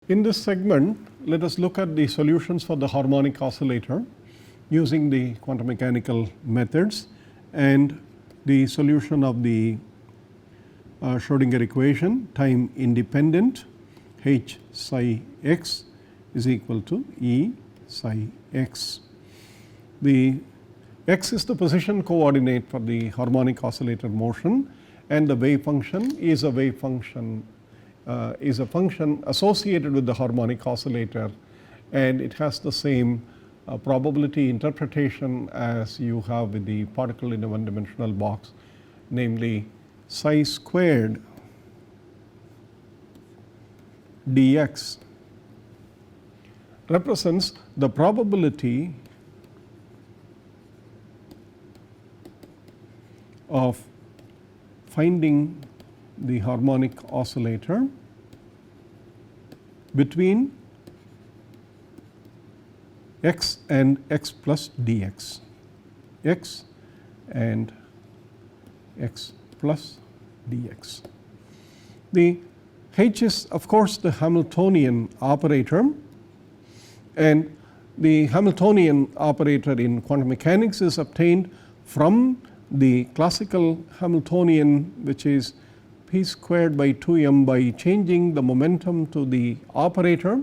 In this segment, let us look at the solutions for the harmonic oscillator using the quantum mechanical methods and the solution of the Schrodinger equation time independent H psi x is equal to E psi x. The x is the position coordinate for the harmonic oscillator motion, and the wave function is a function associated with the harmonic oscillator, and it has the same probability interpretation as you have with the particle in a one dimensional box, namely psi squared dx represents the probability of finding the harmonic oscillator between x and x plus dx, x and x plus dx. The H is of course the Hamiltonian operator, and the Hamiltonian operator in quantum mechanics is obtained from the classical Hamiltonian, which is p squared by 2m by changing the momentum to the operator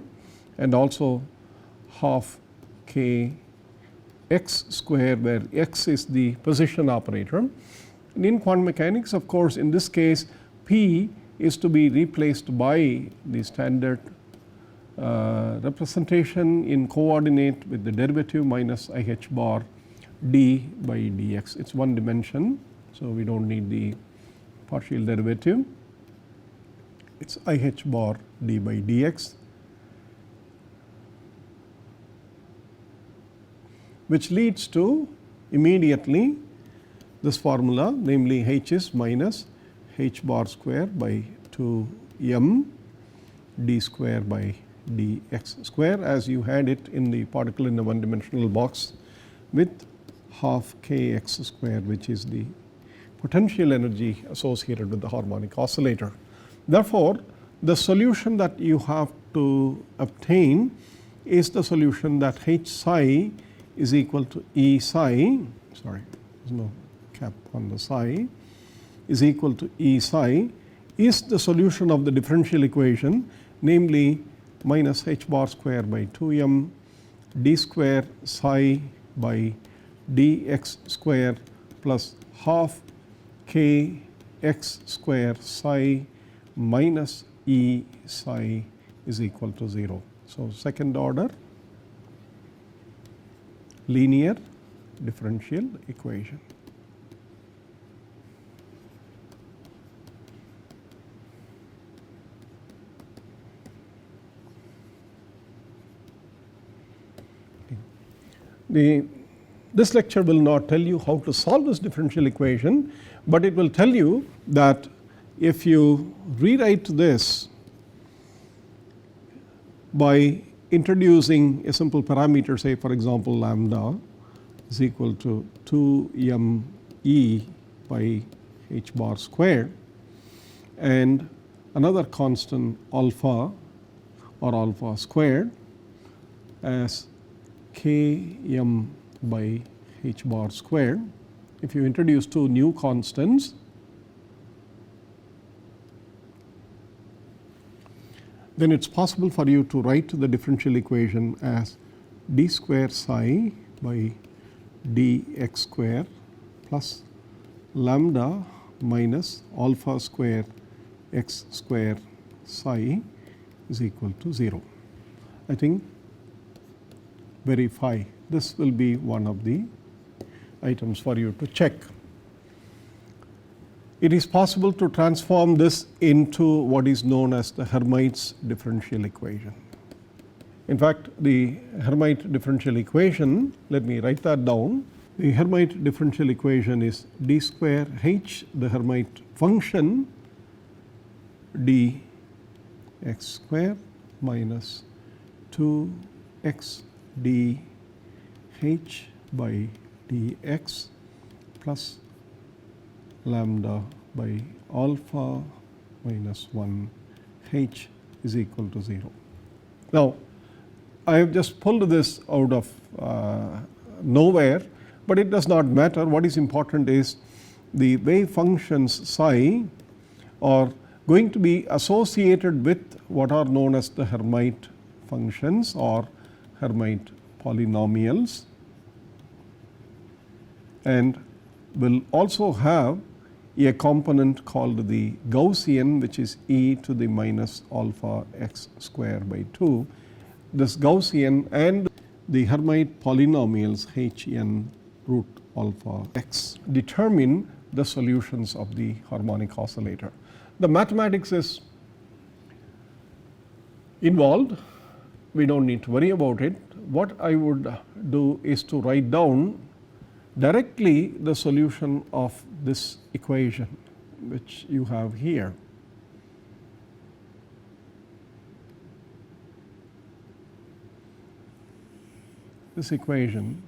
and also half k x square, where x is the position operator. And in quantum mechanics, of course, in this case p is to be replaced by the standard representation in coordinate with the derivative minus I h bar d by dx. It is one dimension, so we do not need the partial derivative. It is I h bar d by dx, which leads to immediately this formula, namely h is minus h bar square by 2m d square by dx square, as you had it in the particle in a one dimensional box, with half k x square, which is the potential energy associated with the harmonic oscillator. Therefore, the solution that you have to obtain is the solution that H psi is equal to E psi, sorry, there is no cap on the psi, is equal to E psi is the solution of the differential equation, namely minus h bar square by 2m d square psi by dx square plus half k x square psi minus E psi is equal to 0. So, second order linear differential equation. This lecture will not tell you how to solve this differential equation, but it will tell you that if you rewrite this by introducing a simple parameter, say for example lambda is equal to 2m e by h bar square, and another constant alpha or alpha squared as km by h bar squared. If you introduce two new constants, then it is possible for you to write the differential equation as d square psi by dx square plus lambda minus alpha square x square psi is equal to 0. I think verify this will be one of the items for you to check. It is possible to transform this into what is known as the Hermite's differential equation. In fact, the Hermite differential equation, let me write that down. The Hermite differential equation is d square h, the Hermite function, dx square minus 2x dh by dx plus lambda by alpha minus 1 h is equal to 0. Now, I have just pulled this out of nowhere, but it does not matter. What is important is the wave functions psi are going to be associated with what are known as the Hermite functions or Hermite polynomials, and will also have a component called the Gaussian, which is e to the minus alpha x square by 2. This Gaussian and the Hermite polynomials Hn root alpha x determine the solutions of the harmonic oscillator. The mathematics is involved, we do not need to worry about it. What I would do is to write down directly the solution of this equation which you have here. This equation,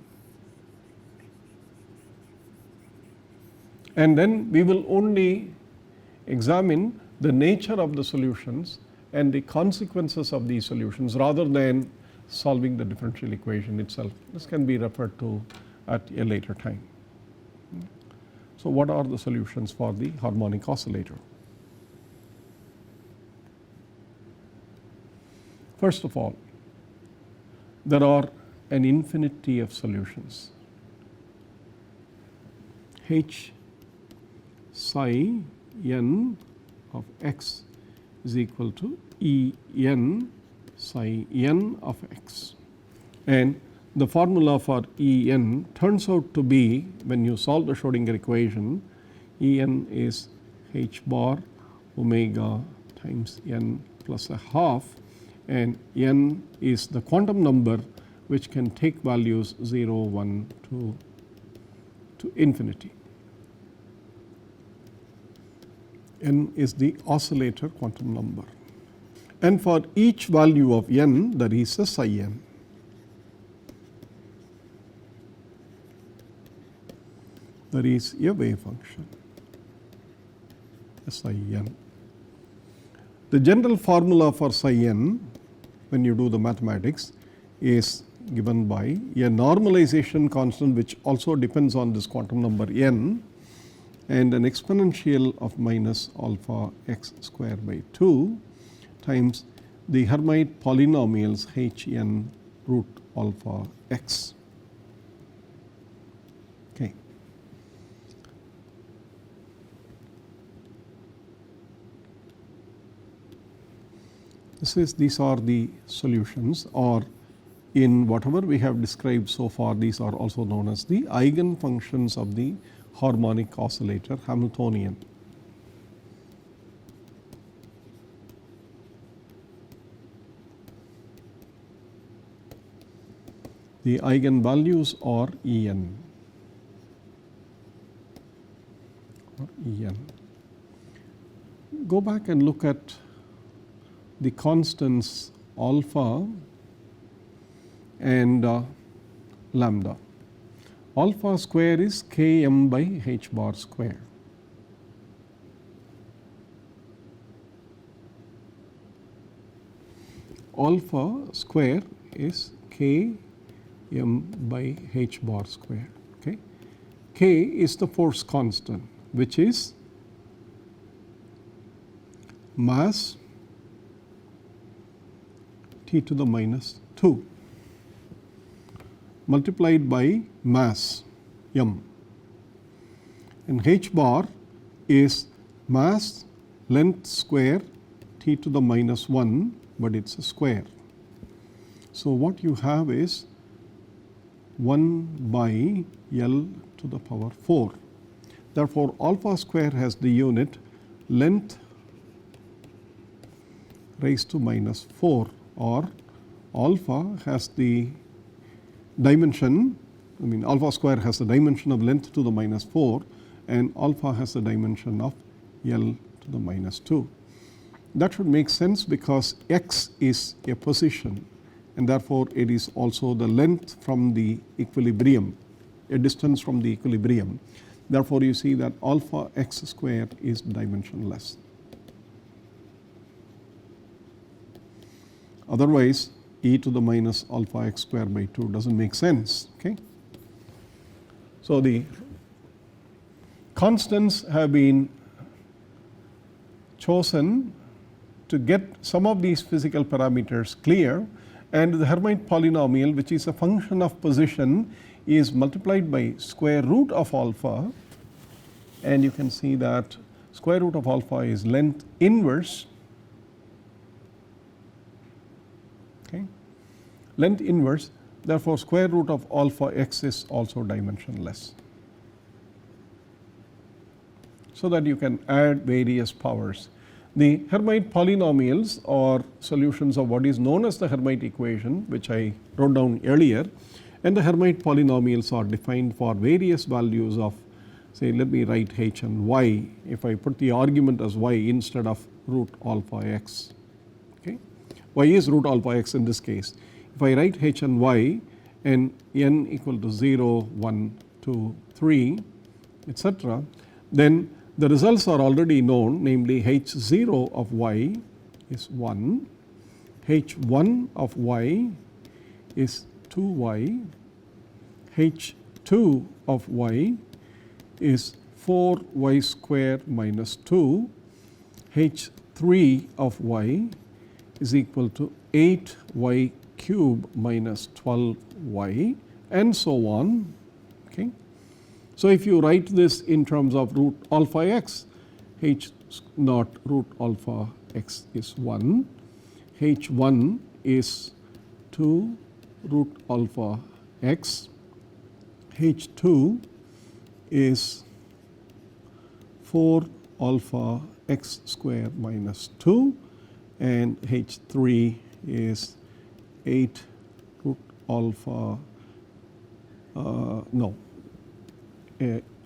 and then we will only examine the nature of the solutions and the consequences of these solutions rather than solving the differential equation itself. This can be referred to at a later time. So, what are the solutions for the harmonic oscillator? First of all, there are an infinity of solutions. H psi n of x is equal to E n psi n of x, and the formula for E n turns out to be, when you solve the Schrodinger equation, E n is h bar omega times n plus a half, and n is the quantum number which can take values 0, 1, 2 to infinity. N is the oscillator quantum number, and for each value of n there is a psi n. There is a wave function psi n. The general formula for psi n, when you do the mathematics, is given by a normalization constant which also depends on this quantum number n, and an exponential of minus alpha x square by 2 times the Hermite polynomials h n root alpha x. Okay. These are the solutions, or in whatever we have described so far, these are also known as the eigenfunctions of the harmonic oscillator Hamiltonian. The eigenvalues are En or En. Go back and look at the constants alpha and lambda. Alpha square is km by h bar square. Alpha square is km by h bar square. Okay. K is the force constant, which is mass t to the minus 2 multiplied by mass m, and h bar is mass length square t to the minus 1, but it is a square. So, what you have is 1 by L to the power 4. Therefore, alpha square has the unit length raised to minus 4, or alpha has the dimension, alpha square has the dimension of length to the minus 4, and alpha has the dimension of L to the minus 2. That should make sense because x is a position, and therefore it is also the length from the equilibrium, a distance from the equilibrium. Therefore, you see that alpha x square is dimensionless. otherwise e to the minus alpha x square by 2 does not make sense. Okay. So, the constants have been chosen to get some of these physical parameters clear, and the Hermite polynomial, which is a function of position, is multiplied by square root of alpha, and you can see that square root of alpha is length inverse. Okay. Length inverse, therefore square root of alpha x is also dimensionless, so that you can add various powers. The Hermite polynomials are solutions of what is known as the Hermite equation, which I wrote down earlier, and the Hermite polynomials are defined for various values of, say, let me write h and y, if I put the argument as y instead of root alpha x. Okay. Y is root alpha x in this case. If I write h and y and n equal to 0, 1, 2, 3, etc., then the results are already known, namely h0 of y is 1, h1 of y is 2y, h2 of y is 4y square minus 2, h3 of y is equal to 8y cube minus 12y, and so on. Okay. So, if you write this in terms of root alpha x, h naught root alpha x is 1, h1 is 2 root alpha x, h2 is 4 alpha x square minus 2, and h3 is 8 root alpha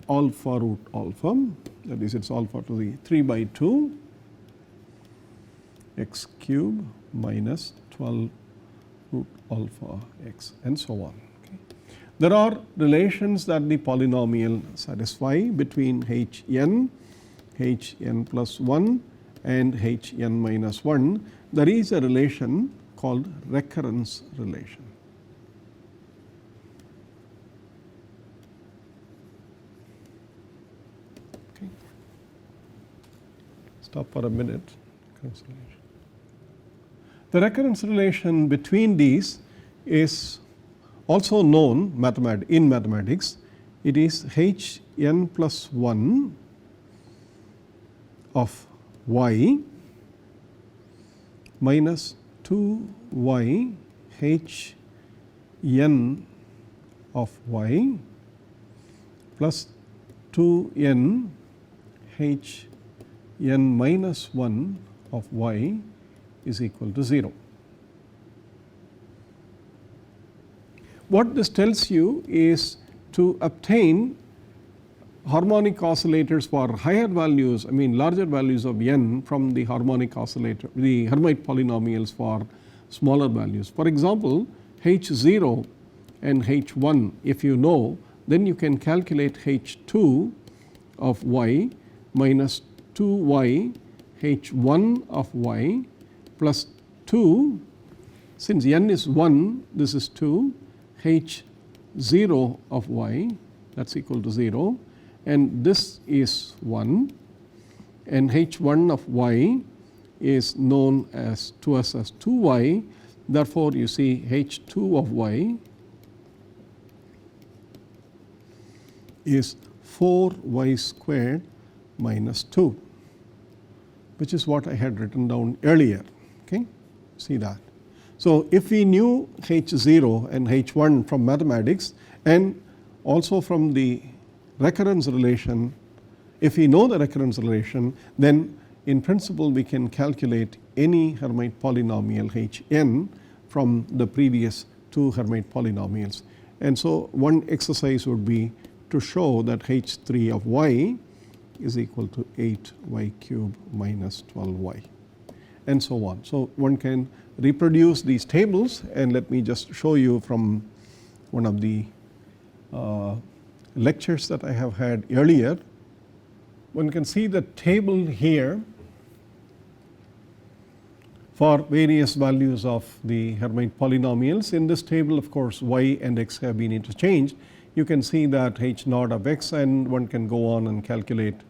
alpha root alpha, that is, it is alpha to the 3 by 2 x cube minus 12 root alpha x, and so on. Okay. There are relations that the polynomial satisfy between hn, hn plus 1 and hn minus 1. There is a relation called recurrence relation. Okay. Stop for a minute. The recurrence relation between these is also known in mathematics. It is hn plus 1 of y minus 2y hn of y plus 2n hn minus 1 of y is equal to 0. What this tells you is to obtain harmonic oscillators for higher values, I mean larger values of n from the harmonic oscillator, the Hermite polynomials for smaller values. For example, h0 and h1, if you know, then you can calculate h2 of y minus 2y h1 of y plus 2, since n is 1, this is 2, h0 of y, that is equal to 0, and this is 1, and h1 of y is known as to us as 2y. Therefore, you see h2 of y is 4y squared minus 2, which is what I had written down earlier. Okay, see that. So, if we knew h0 and h1 from mathematics and also from the recurrence relation, if we know the recurrence relation, then in principle we can calculate any Hermite polynomial hn from the previous two Hermite polynomials. And so, one exercise would be to show that h3 of y is equal to 8y cube minus 12y, and so on. So, one can reproduce these tables, and let me just show you from one of the lectures that I have had earlier. One can see the table here for various values of the Hermite polynomials. In this table, of course, y and x have been interchanged. You can see that h naught of x, and one can go on and calculate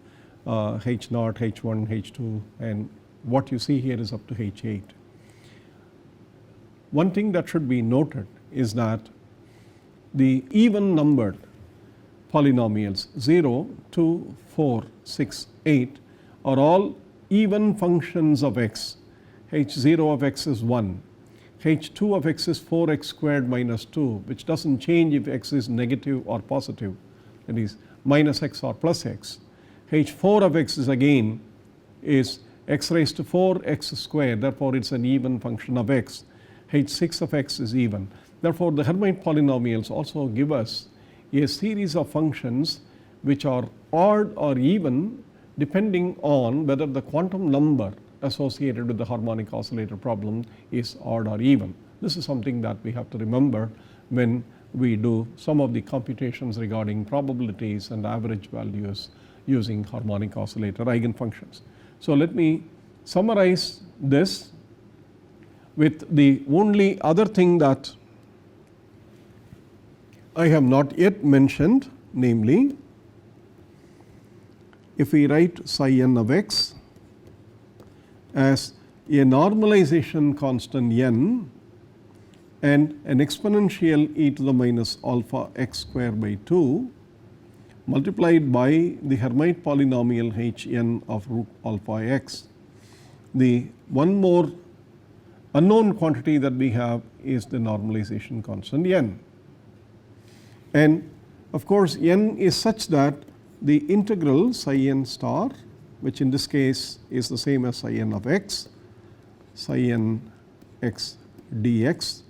h naught, h1, h2, and what you see here is up to h8. One thing that should be noted is that the even numbered polynomials 0, 2, 4, 6, 8 are all even functions of x. h0 of x is 1, h2 of x is 4x squared minus 2, which does not change if x is negative or positive, that is minus x or plus x. h4 of x is again is x raised to 4x squared, therefore it is an even function of x. h6 of x is even. Therefore, the Hermite polynomials also give us a series of functions which are odd or even depending on whether the quantum number associated with the harmonic oscillator problem is odd or even. This is something that we have to remember when we do some of the computations regarding probabilities and average values using harmonic oscillator eigenfunctions. So, let me summarize this with the only other thing that I have not yet mentioned, namely if we write psi n of x as a normalization constant n and an exponential e to the minus alpha x square by 2 multiplied by the Hermite polynomial h n of root alpha x. The one more unknown quantity that we have is the normalization constant n. And of course, n is such that the integral psi n star, which in this case is the same as psi n of x, psi n x dx,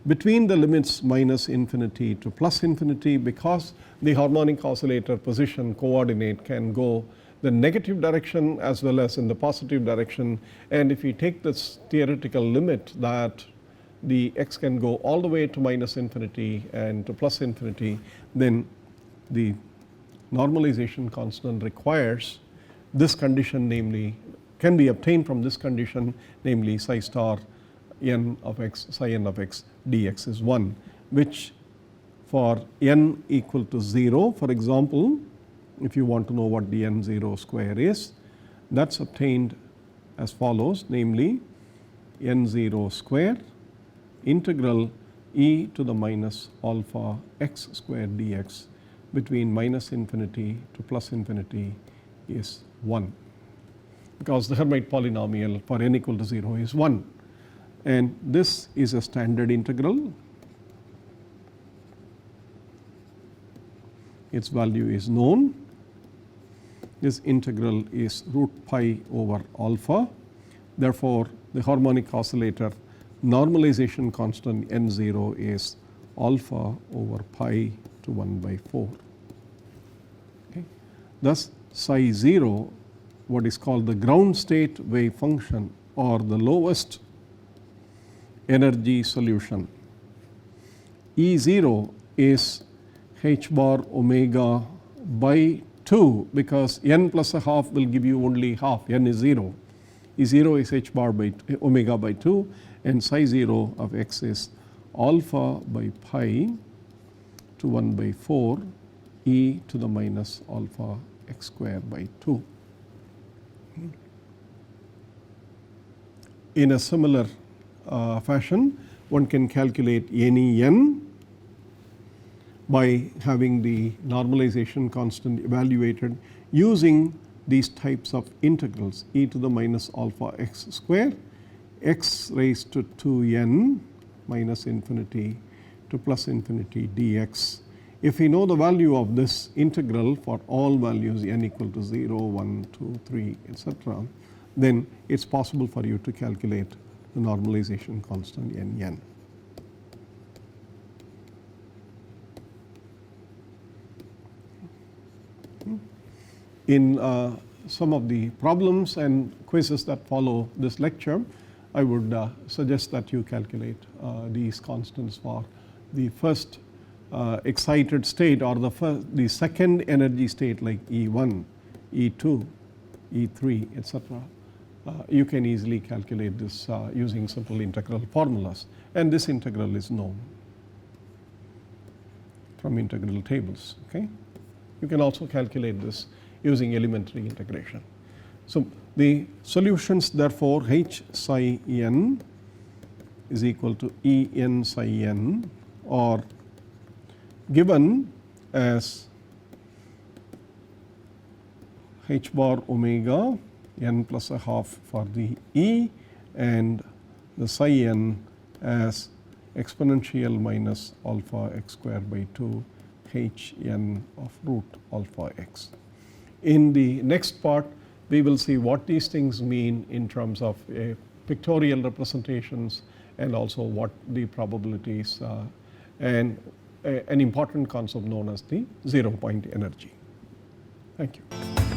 between the limits minus infinity to plus infinity, because the harmonic oscillator position coordinate can go the negative direction as well as in the positive direction. And if we take this theoretical limit that the x can go all the way to minus infinity and to plus infinity, then the normalization constant requires this condition, namely can be obtained from this condition, namely psi star n of x, psi n of x dx is 1, which for n equal to 0, for example, if you want to know what the n0 square is, that is obtained as follows, namely n0 square integral e to the minus alpha x square dx between minus infinity to plus infinity is 1, because the Hermite polynomial for n equal to 0 is 1, and this is a standard integral. Its value is known. This integral is root pi over alpha. Therefore, the harmonic oscillator normalization constant n0 is alpha over pi to 1 by 4. Okay. Thus, psi 0, what is called the ground state wave function or the lowest energy solution, E0 is h bar omega by 2, because n plus a half will give you only half, n is 0. E0 is h bar by omega by 2, and psi 0 of x is alpha by pi to 1 by 4 e to the minus alpha x square by 2. In a similar fashion, one can calculate any n by having the normalization constant evaluated using these types of integrals, e to the minus alpha x square, x raised to 2n minus infinity to plus infinity dx. If we know the value of this integral for all values n equal to 0, 1, 2, 3, etc., then it is possible for you to calculate the normalization constant n. In some of the problems and quizzes that follow this lecture, I would suggest that you calculate these constants for the first excited state or the second energy state like E1, E2, E3, etc. you can easily calculate this using simple integral formulas, and this integral is known from integral tables. Okay? You can also calculate this using elementary integration. So, the solutions therefore H psi n is equal to E n psi n are given as h bar omega n plus a half for the E and the psi n as exponential minus alpha x square by 2 h n of root alpha x. In the next part we will see what these things mean in terms of pictorial representations and also what the probabilities and an important concept known as the 0 point energy. Thank you.